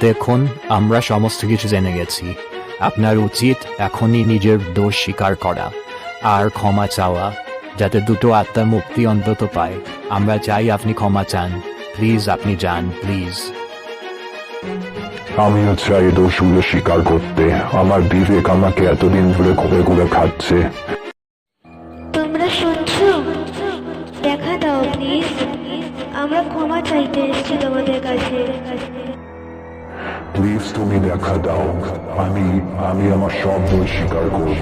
দেখুন, আমরা সমস্ত কিছু জেনে গেছি। আপনার উচিত এখনই নিজের দোষ স্বীকার করা আর ক্ষমা চাওয়া, যাতে দুটো আত্মার মুক্তি অন্তত পায়। আমরা চাই আপনি ক্ষমা চান। প্লিজ আপনি যান, প্লিজ। আমিও চাই দোষগুলো স্বীকার করতে। আমার বিবেক আমাকে এতদিন ধরে ঘুরে ঘুরে খাচ্ছে। তোমরা শুনছো? দেখা দাও প্লিজ, আমরা ক্ষমা চাইতে এসেছি তোমাদের কাছে। প্লিজ তুমি দেখা দাও। আমি আমি আমার সব দোষ স্বীকার করব।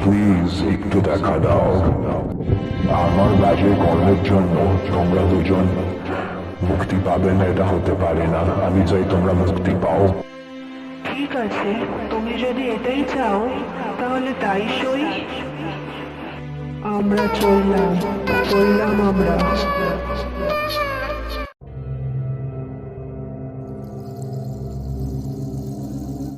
প্লিজ একটু দেখা দাও। আমার বাজে কর্মের জন্য তোমরা দুজন মুক্তি পাবে না, এটা হতে পারে না। আমি চাই তোমরা মুক্তি পাও। ঠিক আছে, তুমি যদি এটাই চাও তাহলে তাই সই। আমরা চললাম আমরা।